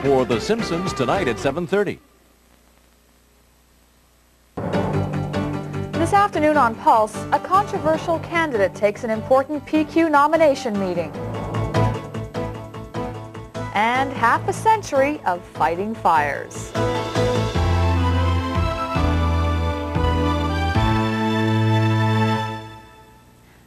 for The Simpsons tonight at 7:30. This afternoon on Pulse, a controversial candidate takes an important PQ nomination meeting. And half a century of fighting fires.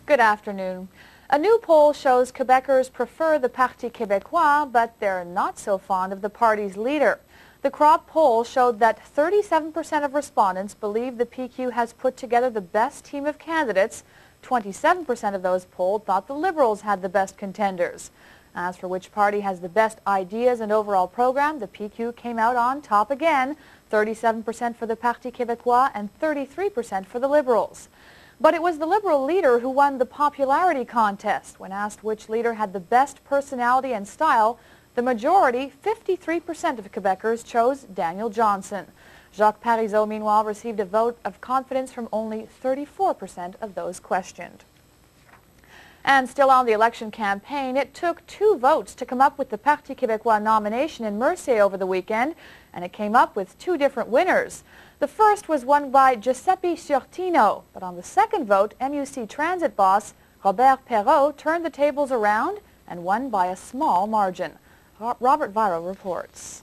Good afternoon. A new poll shows Quebecers prefer the Parti Québécois, but they're not so fond of the party's leader. The CROP poll showed that 37% of respondents believe the PQ has put together the best team of candidates. 27% of those polled thought the Liberals had the best contenders. As for which party has the best ideas and overall program, the PQ came out on top again, 37% for the Parti Québécois and 33% for the Liberals. But it was the Liberal leader who won the popularity contest. When asked which leader had the best personality and style, the majority, 53% of Quebecers, chose Daniel Johnson. Jacques Parizeau, meanwhile, received a vote of confidence from only 34% of those questioned. And still on the election campaign, it took 2 votes to come up with the Parti Québécois nomination in Mercier over the weekend, and it came up with 2 different winners. The first was won by Giuseppe Ciortino, but on the second vote, MUC Transit boss Robert Perrault turned the tables around and won by a small margin. Robert Viro reports.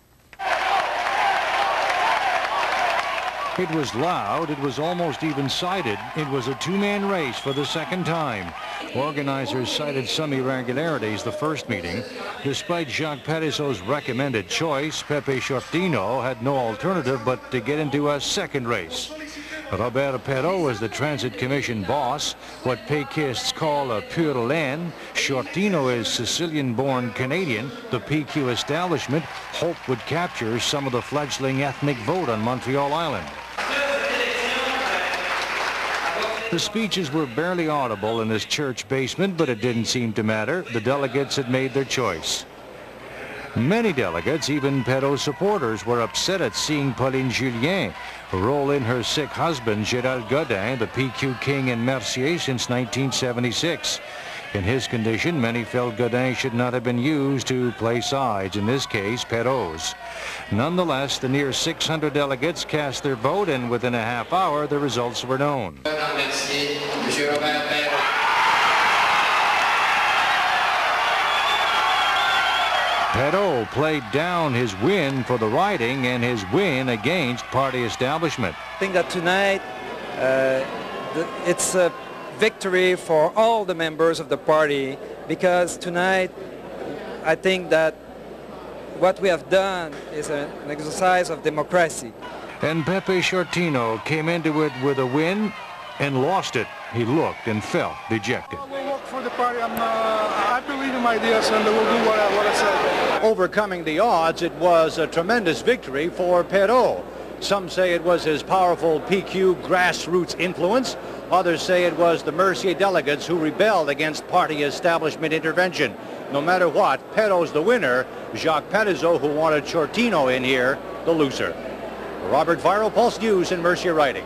It was loud, it was almost even-sided. It was a 2-man race for the second time. Organizers cited some irregularities the first meeting. Despite Jacques Parizeau's recommended choice, Pepe Ciortino had no alternative but to get into a second race. Robert Perrault was the Transit Commission boss, what Péquists call a pure laine. Ciortino is Sicilian-born Canadian. The PQ establishment hoped would capture some of the fledgling ethnic vote on Montreal Island. The speeches were barely audible in his church basement, but it didn't seem to matter. The delegates had made their choice. Many delegates, even Perrault's supporters, were upset at seeing Pauline Julien roll in her sick husband, Gérald Godin, the PQ king in Mercier since 1976. In his condition, many felt Godin should not have been used to play sides, in this case, Perrault's. Nonetheless, the near 600 delegates cast their vote, and within a half hour, the results were known. Perrault played down his win for the riding and his win against party establishment. I think that tonight it's a victory for all the members of the party, because tonight I think that what we have done is an exercise of democracy. And Pepe Ciortino came into it with a win and lost it. He looked and felt dejected. We'll work for the party. I believe in my ideas, and we'll do what I said. Overcoming the odds, it was a tremendous victory for Perrault. Some say it was his powerful PQ grassroots influence. Others say it was the Mercier delegates who rebelled against party establishment intervention. No matter what, Perrault's the winner. Jacques Parizeau, who wanted Ciortino in here, the loser. Robert Viro, Pulse News in Mercier Riding.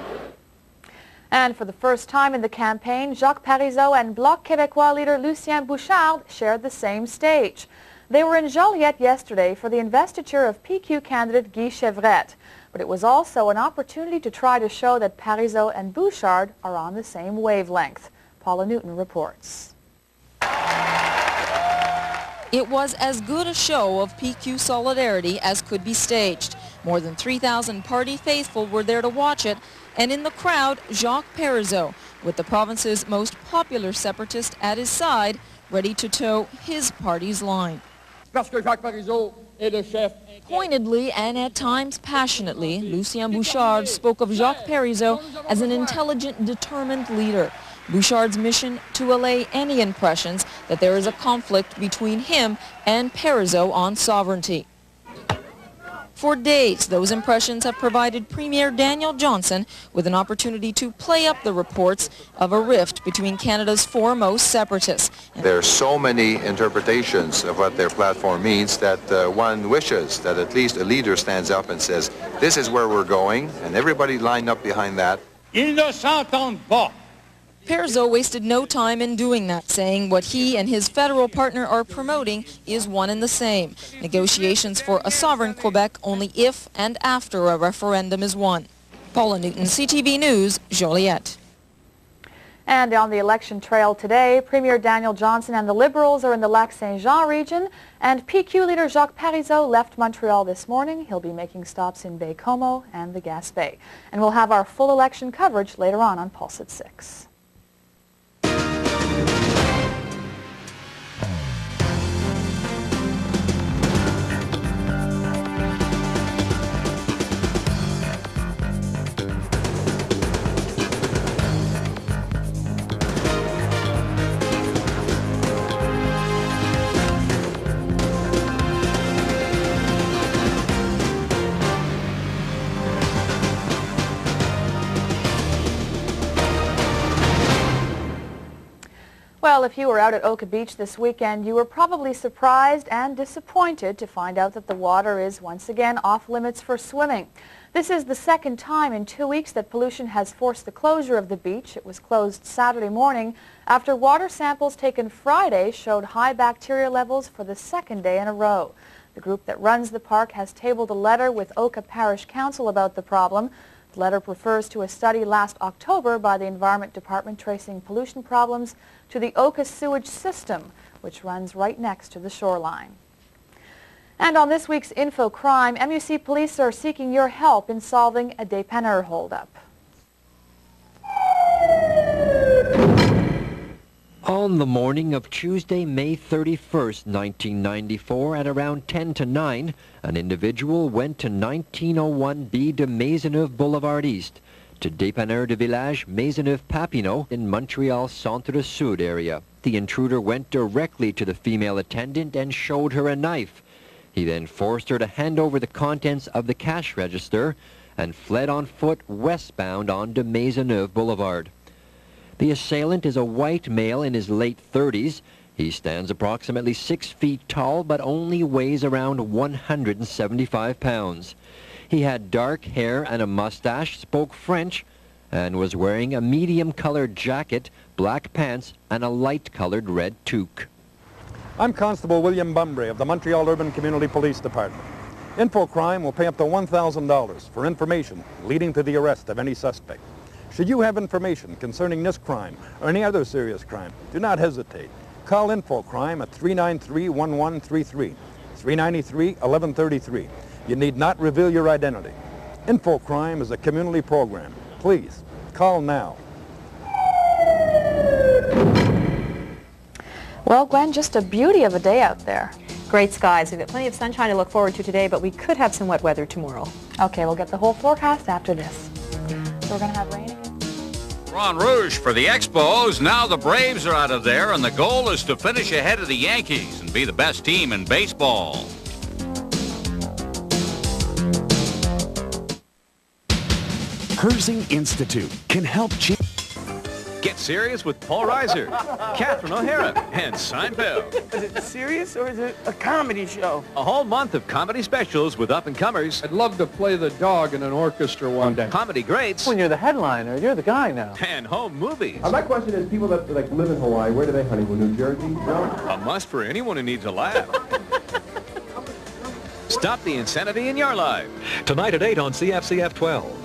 And for the first time in the campaign, Jacques Parizeau and Bloc Québécois leader Lucien Bouchard shared the same stage. They were in Joliette yesterday for the investiture of PQ candidate Guy Chevrette. But it was also an opportunity to try to show that Parizeau and Bouchard are on the same wavelength. Paula Newton reports. It was as good a show of PQ solidarity as could be staged. More than 3,000 party faithful were there to watch it, and in the crowd, Jacques Parizeau, with the province's most popular separatist at his side, ready to toe his party's line. Pointedly and at times passionately, Lucien Bouchard spoke of Jacques Parizeau as an intelligent, determined leader. Bouchard's mission to allay any impressions that there is a conflict between him and Parizeau on sovereignty. For days, those impressions have provided Premier Daniel Johnson with an opportunity to play up the reports of a rift between Canada's foremost separatists. There are so many interpretations of what their platform means that one wishes that at least a leader stands up and says, this is where we're going, and everybody lined up behind that. Ils ne s'entendent pas. Parizeau wasted no time in doing that, saying what he and his federal partner are promoting is one and the same. Negotiations for a sovereign Quebec only if and after a referendum is won. Paula Newton, CTV News, Joliette. And on the election trail today, Premier Daniel Johnson and the Liberals are in the Lac-Saint-Jean region, and PQ leader Jacques Parizeau left Montreal this morning. He'll be making stops in Baie-Comeau and the Gaspé. And we'll have our full election coverage later on Pulse at 6. Well, if you were out at Oka Beach this weekend, you were probably surprised and disappointed to find out that the water is once again off limits for swimming. This is the second time in 2 weeks that pollution has forced the closure of the beach. It was closed Saturday morning after water samples taken Friday showed high bacteria levels for the second day in a row. The group that runs the park has tabled a letter with Oka Parish Council about the problem. The letter refers to a study last October by the Environment Department tracing pollution problems to the Oka sewage system, which runs right next to the shoreline. And on this week's Info Crime, MUC police are seeking your help in solving a dépanneur holdup. On the morning of Tuesday, May 31st, 1994, at around 10 to 9, an individual went to 1901 B de Maisonneuve Boulevard East to Dépanneur de Village Maisonneuve-Papineau in Montreal Centre Sud area. The intruder went directly to the female attendant and showed her a knife. He then forced her to hand over the contents of the cash register and fled on foot westbound on de Maisonneuve Boulevard. The assailant is a white male in his late 30s. He stands approximately 6 feet tall but only weighs around 175 pounds. He had dark hair and a mustache, spoke French, and was wearing a medium-colored jacket, black pants, and a light-colored red toque. I'm Constable William Bumbray of the Montreal Urban Community Police Department. InfoCrime will pay up to $1,000 for information leading to the arrest of any suspect. Should you have information concerning this crime or any other serious crime, do not hesitate. Call InfoCrime at 393-1133, 393-1133. You need not reveal your identity. InfoCrime is a community program. Please, call now. Well, Gwen, just a beauty of a day out there. Great skies. We've got plenty of sunshine to look forward to today, but we could have some wet weather tomorrow. Okay, we'll get the whole forecast after this. So we're going to have rain again. We're en rouge for the Expos. Now the Braves are out of there, and the goal is to finish ahead of the Yankees and be the best team in baseball. Herzing Institute can help change. Get serious with Paul Reiser, Catherine O'Hara, and Seinfeld. Is it serious or is it a comedy show? A whole month of comedy specials with up-and-comers. I'd love to play the dog in an orchestra one day. Comedy greats. When you're the headliner, you're the guy now. And home movies. My question is, people that live in Hawaii, where do they honeymoon? New Jersey? No? A must for anyone who needs a laugh. Stop the insanity in your life. Tonight at 8 on CFCF 12.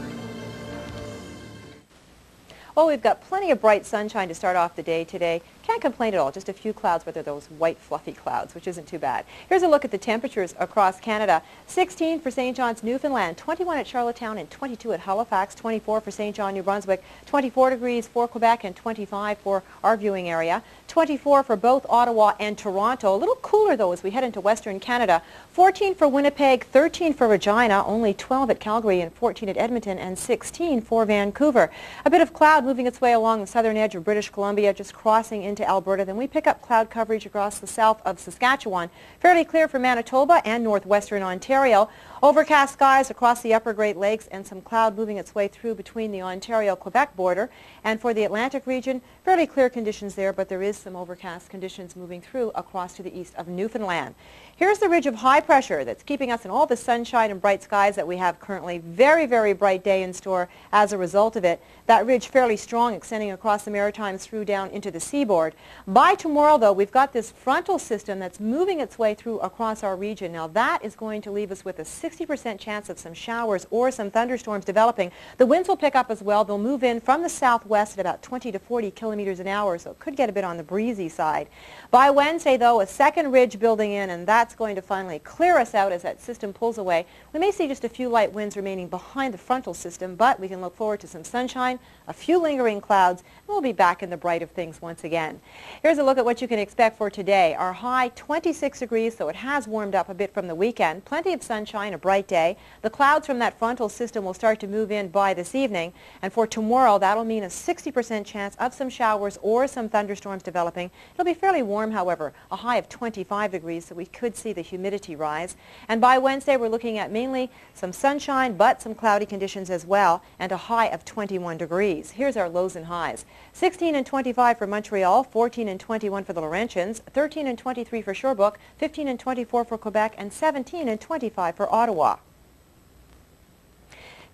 Well, we've got plenty of bright sunshine to start off the day today. Can't complain at all. Just a few clouds, but they're those white, fluffy clouds, which isn't too bad. Here's a look at the temperatures across Canada. 16 for St. John's, Newfoundland, 21 at Charlottetown, and 22 at Halifax, 24 for St. John, New Brunswick, 24 degrees for Quebec, and 25 for our viewing area. 24 for both Ottawa and Toronto. A little cooler, though, as we head into Western Canada. 14 for Winnipeg, 13 for Regina, only 12 at Calgary, and 14 at Edmonton, and 16 for Vancouver. A bit of cloud moving its way along the southern edge of British Columbia, just crossing into into Alberta. Then we pick up cloud coverage across the south of Saskatchewan. Fairly clear for Manitoba and northwestern Ontario. Overcast skies across the upper Great Lakes and some cloud moving its way through between the Ontario-Quebec border. And for the Atlantic region, fairly clear conditions there, but there is some overcast conditions moving through across to the east of Newfoundland. Here's the ridge of high pressure that's keeping us in all the sunshine and bright skies that we have currently. Very, very bright day in store as a result of it. That ridge fairly strong, extending across the Maritimes through down into the seaboard. By tomorrow, though, we've got this frontal system that's moving its way through across our region. Now, that is going to leave us with a 60% chance of some showers or some thunderstorms developing. The winds will pick up as well. They'll move in from the southwest at about 20 to 40 kilometers an hour, so it could get a bit on the breezy side. By Wednesday, though, a second ridge building in, and that's going to finally clear us out as that system pulls away. We may see just a few light winds remaining behind the frontal system, but we can look forward to some sunshine, a few lingering clouds, and we'll be back in the bright of things once again. Here's a look at what you can expect for today. Our high, 26 degrees, so it has warmed up a bit from the weekend. Plenty of sunshine, a bright day. The clouds from that frontal system will start to move in by this evening, and for tomorrow, that'll mean a 60% chance of some showers or some thunderstorms developing. It'll be fairly warm, however, a high of 25 degrees, so we could see the humidity rise. And by Wednesday, we're looking at mainly some sunshine, but some cloudy conditions as well, and a high of 21 degrees. Here's our lows and highs. 16 and 25 for Montreal, 14 and 21 for the Laurentians, 13 and 23 for Sherbrooke, 15 and 24 for Quebec, and 17 and 25 for Ottawa.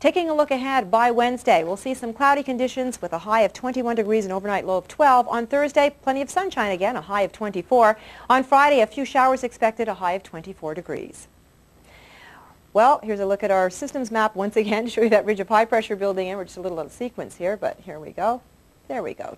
Taking a look ahead, by Wednesday, we'll see some cloudy conditions with a high of 21 degrees and overnight low of 12. On Thursday, plenty of sunshine again, a high of 24. On Friday, a few showers expected, a high of 24 degrees. Well, here's a look at our systems map once again to show you that ridge of high pressure building in. We're just a little out of sequence here, but here we go. There we go.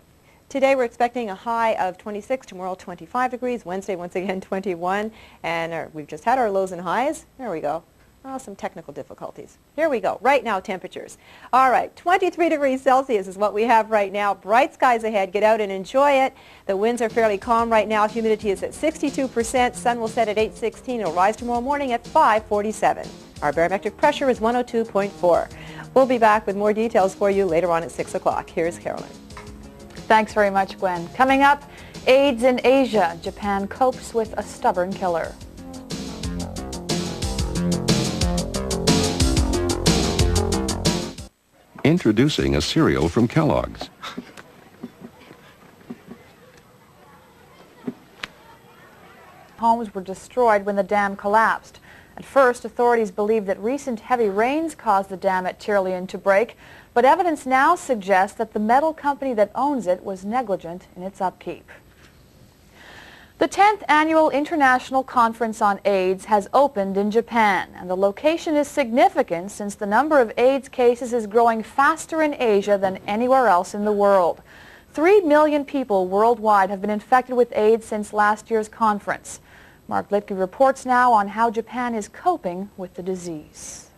Today we're expecting a high of 26, tomorrow 25 degrees, Wednesday once again 21, and we've just had our lows and highs. There we go. Oh, some technical difficulties. Here we go. Right now, temperatures. All right, 23 degrees Celsius is what we have right now. Bright skies ahead. Get out and enjoy it. The winds are fairly calm right now. Humidity is at 62%. Sun will set at 8:16. It'll rise tomorrow morning at 5:47. Our barometric pressure is 102.4. We'll be back with more details for you later on at 6 o'clock. Here's Carolyn. Thanks very much, Gwen. Coming up, AIDS in Asia. Japan copes with a stubborn killer. Introducing a cereal from Kellogg's. Homes were destroyed when the dam collapsed. At first, authorities believed that recent heavy rains caused the dam at Tyrrellian to break, but evidence now suggests that the metal company that owns it was negligent in its upkeep. The 10th Annual International Conference on AIDS has opened in Japan, and the location is significant since the number of AIDS cases is growing faster in Asia than anywhere else in the world. 3 million people worldwide have been infected with AIDS since last year's conference. Mark Litke reports now on how Japan is coping with the disease.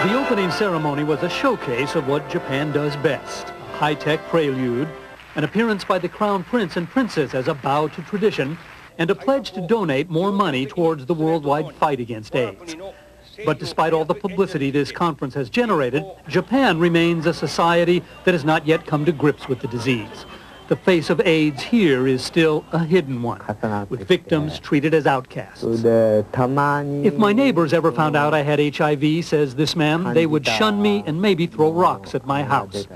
The opening ceremony was a showcase of what Japan does best, a high-tech prelude, an appearance by the Crown Prince and Princess as a bow to tradition, and a pledge to donate more money towards the worldwide fight against AIDS. But despite all the publicity this conference has generated, Japan remains a society that has not yet come to grips with the disease. The face of AIDS here is still a hidden one, with victims treated as outcasts. If my neighbors ever found out I had HIV, says this man, they would shun me and maybe throw rocks at my house.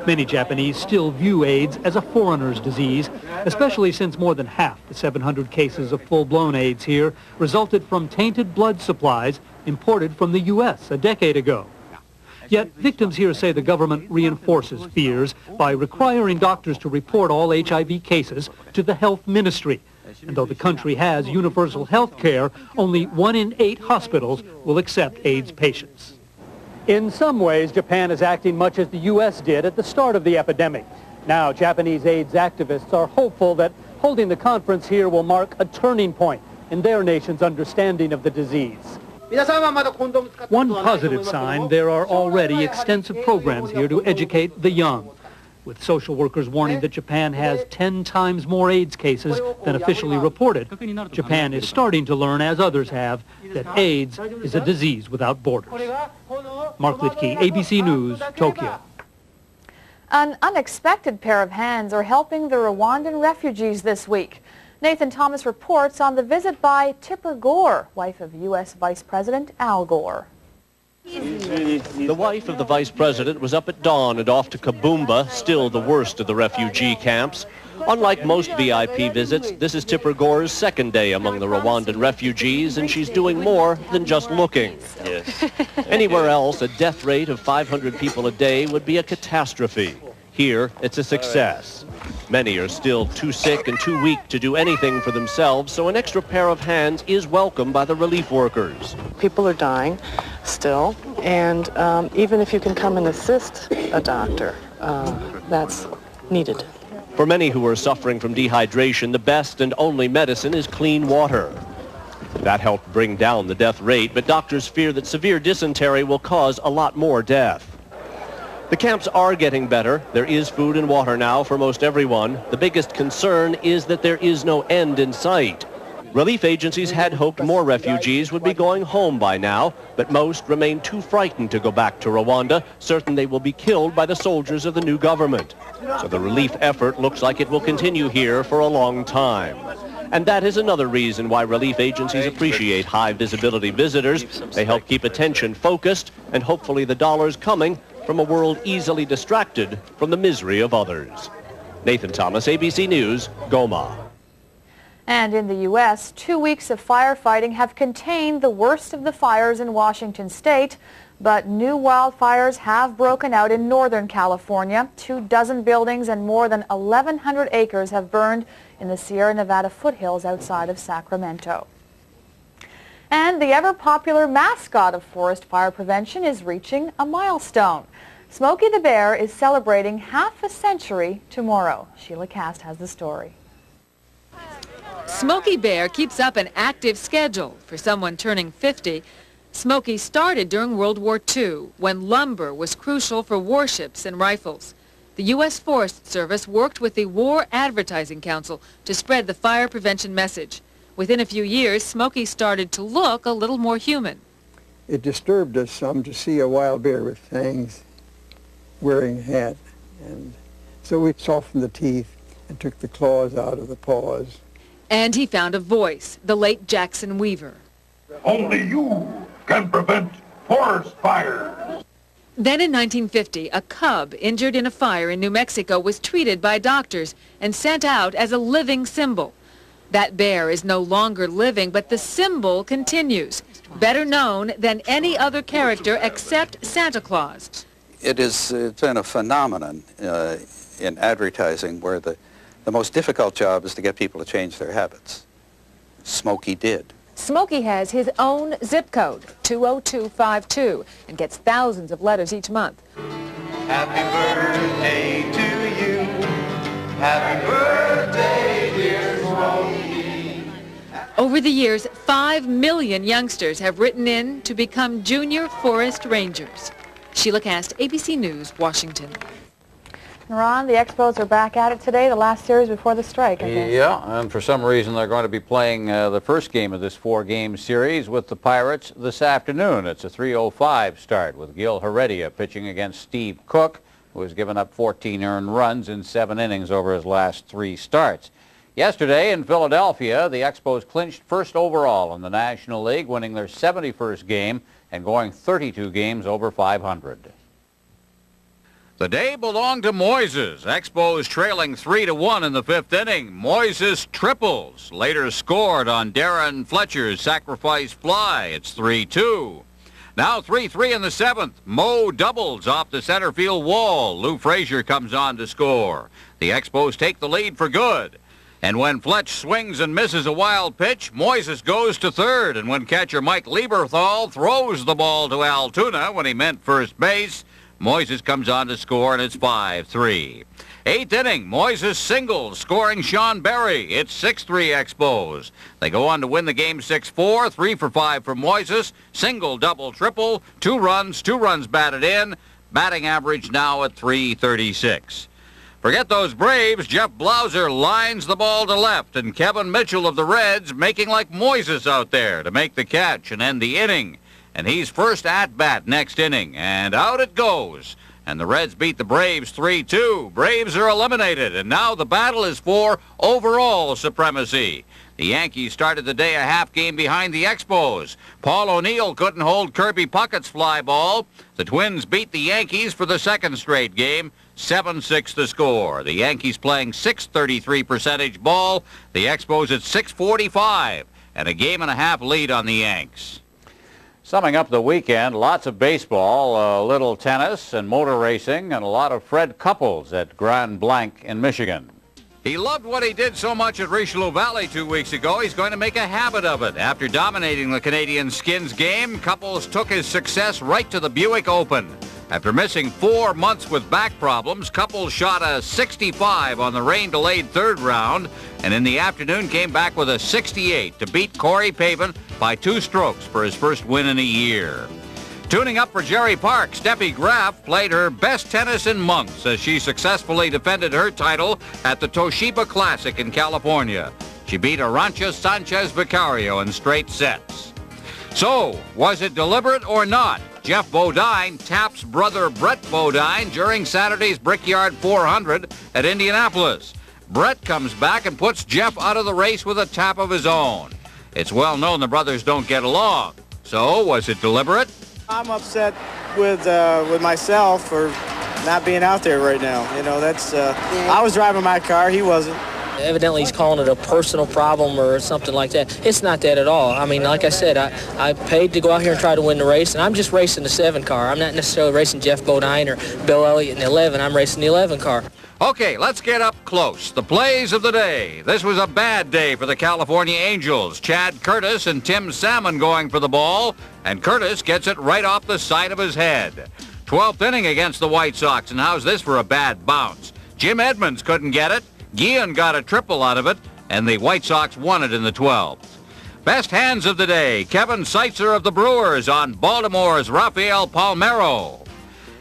Many Japanese still view AIDS as a foreigner's disease, especially since more than half the 700 cases of full-blown AIDS here resulted from tainted blood supplies imported from the U.S. a decade ago. Yet victims here say the government reinforces fears by requiring doctors to report all HIV cases to the health ministry. And though the country has universal health care, only 1 in 8 hospitals will accept AIDS patients. In some ways, Japan is acting much as the U.S. did at the start of the epidemic. Now, Japanese AIDS activists are hopeful that holding the conference here will mark a turning point in their nation's understanding of the disease. One positive sign, there are already extensive programs here to educate the young, with social workers warning that Japan has 10 times more AIDS cases than officially reported. Japan is starting to learn, as others have, that AIDS is a disease without borders. Mark Litke, ABC News, Tokyo. An unexpected pair of hands are helping the Rwandan refugees this week. Nathan Thomas reports on the visit by Tipper Gore, wife of U.S. Vice President Al Gore. The wife of the vice president was up at dawn and off to Kabumba, still the worst of the refugee camps. Unlike most VIP visits, this is Tipper Gore's second day among the Rwandan refugees, and she's doing more than just looking. Yes. Anywhere else, a death rate of 500 people a day would be a catastrophe. Here, it's a success. Many are still too sick and too weak to do anything for themselves, so an extra pair of hands is welcome by the relief workers. People are dying still, and even if you can come and assist a doctor, that's needed. For many who are suffering from dehydration, the best and only medicine is clean water. That helped bring down the death rate, but doctors fear that severe dysentery will cause a lot more death. The camps are getting better. There is food and water now for most everyone. The biggest concern is that there is no end in sight. Relief agencies had hoped more refugees would be going home by now, but most remain too frightened to go back to Rwanda, certain they will be killed by the soldiers of the new government. So the relief effort looks like it will continue here for a long time. And that is another reason why relief agencies appreciate high-visibility visitors. They help keep attention focused and hopefully the dollars coming from a world easily distracted from the misery of others. Nathan Thomas, ABC News, Goma. And in the U.S., 2 weeks of firefighting have contained the worst of the fires in Washington state, but new wildfires have broken out in Northern California. 24 buildings and more than 1,100 acres have burned in the Sierra Nevada foothills outside of Sacramento. And the ever-popular mascot of forest fire prevention is reaching a milestone. Smokey the Bear is celebrating half a century tomorrow. Sheila Cast has the story. Smokey Bear keeps up an active schedule. For someone turning 50, Smokey started during World War II, when lumber was crucial for warships and rifles. The U.S. Forest Service worked with the War Advertising Council to spread the fire prevention message. Within a few years, Smokey started to look a little more human. It disturbed us some to see a wild bear with fangs wearing a hat. And so we softened the teeth and took the claws out of the paws. And he found a voice, the late Jackson Weaver. Only you can prevent forest fires. Then in 1950, a cub injured in a fire in New Mexico was treated by doctors and sent out as a living symbol. That bear is no longer living, but the symbol continues, better known than any other character except Santa Claus. It's been a phenomenon in advertising where the most difficult job is to get people to change their habits. Smokey did. Smokey has his own zip code, 20252, and gets thousands of letters each month. Happy birthday to you. Happy birthday, dear Smokey. Over the years, 5 million youngsters have written in to become junior forest rangers. Sheila Cast, ABC News, Washington. Ron, the Expos are back at it today, the last series before the strike, I guess. Yeah, and for some reason they're going to be playing the first game of this 4-game series with the Pirates this afternoon. It's a 3:05 start with Gil Heredia pitching against Steve Cook, who has given up 14 earned runs in 7 innings over his last 3 starts. Yesterday in Philadelphia, the Expos clinched first overall in the National League, winning their 71st game and going 32 games over 500. The day belonged to Moises. Expos trailing 3-1 in the 5th inning. Moises triples, later scored on Darren Fletcher's sacrifice fly. It's 3-2. Now 3-3 in the 7th. Mo doubles off the center field wall. Lou Frazier comes on to score. The Expos take the lead for good. And when Fletch swings and misses a wild pitch, Moises goes to third. And when catcher Mike Lieberthal throws the ball to Altoona when he meant first base, Moises comes on to score, and it's 5-3. 8th inning, Moises singles, scoring Sean Berry. It's 6-3 Expos. They go on to win the game 6-4, 3 for 5 for Moises, single, double, triple, 2 runs batted in, batting average now at .336. Forget those Braves. Jeff Blauser lines the ball to left, and Kevin Mitchell of the Reds making like Moises out there to make the catch and end the inning. And he's first at bat next inning, and out it goes. and the Reds beat the Braves 3-2. Braves are eliminated, and now the battle is for overall supremacy. The Yankees started the day a half game behind the Expos. Paul O'Neill couldn't hold Kirby Puckett's fly ball. The Twins beat the Yankees for the second straight game, 7-6 the score. The Yankees playing .633 percentage ball, the Expos at .645, and a game-and-a-half lead on the Yanks. Summing up the weekend, lots of baseball, a little tennis and motor racing, and a lot of Fred Couples at Grand Blanc in Michigan. He loved what he did so much at Richelieu Valley 2 weeks ago, he's going to make a habit of it. After dominating the Canadian Skins game, Couples took his success right to the Buick Open. After missing 4 months with back problems, Couples shot a 65 on the rain-delayed third round, and in the afternoon came back with a 68 to beat Corey Pavin by 2 strokes for his first win in a year. Tuning up for Jerry Park, Steffi Graf played her best tennis in months as she successfully defended her title at the Toshiba Classic in California. She beat Arantxa Sanchez Vicario in straight sets. So, was it deliberate or not? Jeff Bodine taps brother Brett Bodine during Saturday's Brickyard 400 at Indianapolis. Brett comes back and puts Jeff out of the race with a tap of his own. It's well known the brothers don't get along. So, was it deliberate? I'm upset with myself for not being out there right now. You know, that's I was driving my car, he wasn't. Evidently he's calling it a personal problem or something like that. It's not that at all. I mean, like I said, I paid to go out here and try to win the race, and I'm just racing the 7 car. I'm not necessarily racing Jeff Bodine or Bill Elliott in the 11. I'm racing the 11 car. Okay, let's get up close. The plays of the day. This was a bad day for the California Angels. Chad Curtis and Tim Salmon going for the ball, and Curtis gets it right off the side of his head. 12th inning against the White Sox, and how's this for a bad bounce? Jim Edmonds couldn't get it. Guillen got a triple out of it, and the White Sox won it in the 12th. Best hands of the day, Kevin Seitzer of the Brewers on Baltimore's Rafael Palmeiro.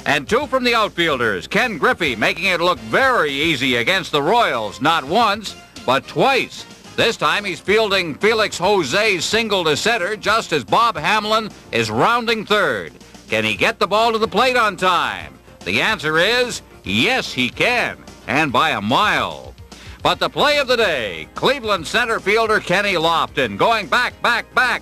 And 2 from the outfielders, Ken Griffey making it look very easy against the Royals, not once, but twice. This time he's fielding Felix Jose's single to center just as Bob Hamlin is rounding third. Can he get the ball to the plate on time? The answer is yes, he can, and by a mile. But the play of the day, Cleveland center fielder Kenny Lofton going back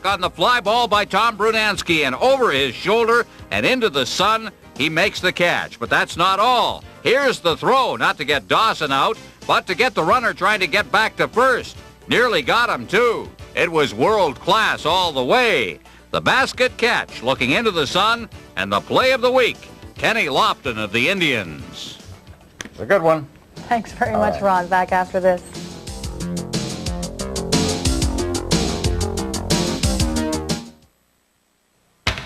on the fly ball by Tom Brunansky, and over his shoulder and into the sun, he makes the catch. But that's not all. Here's the throw, not to get Dawson out, but to get the runner trying to get back to first. Nearly got him, too. It was world class all the way. The basket catch, looking into the sun, and the play of the week, Kenny Lofton of the Indians. It's a good one. Thanks very much, Ron. Back after this.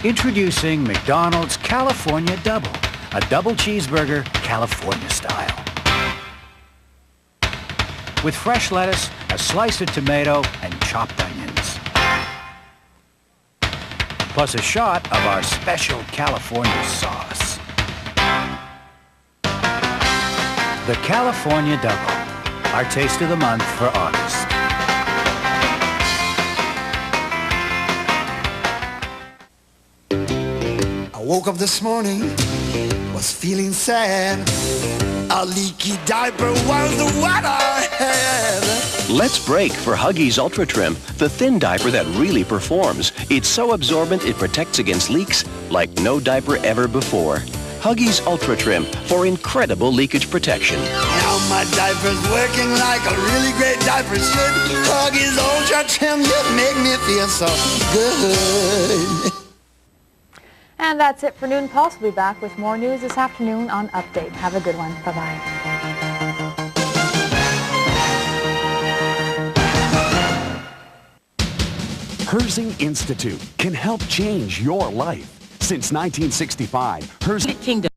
Introducing McDonald's California Double, a double cheeseburger California style. With fresh lettuce, a slice of tomato, and chopped onions. Plus a shot of our special California sauce. The California Double, our taste of the month for August. I woke up this morning, was feeling sad. A leaky diaper was the what I had. Let's break for Huggies Ultra Trim, the thin diaper that really performs. It's so absorbent it protects against leaks like no diaper ever before. Huggies Ultra Trim for incredible leakage protection. Now my diaper's working like a really great diaper should. Huggies Ultra Trim, you make me feel so good. And that's it for Noon Pulse. We'll be back with more news this afternoon on Update. Have a good one. Bye-bye. Herzing Institute can help change your life. Since 1965, Herzing Kingdom.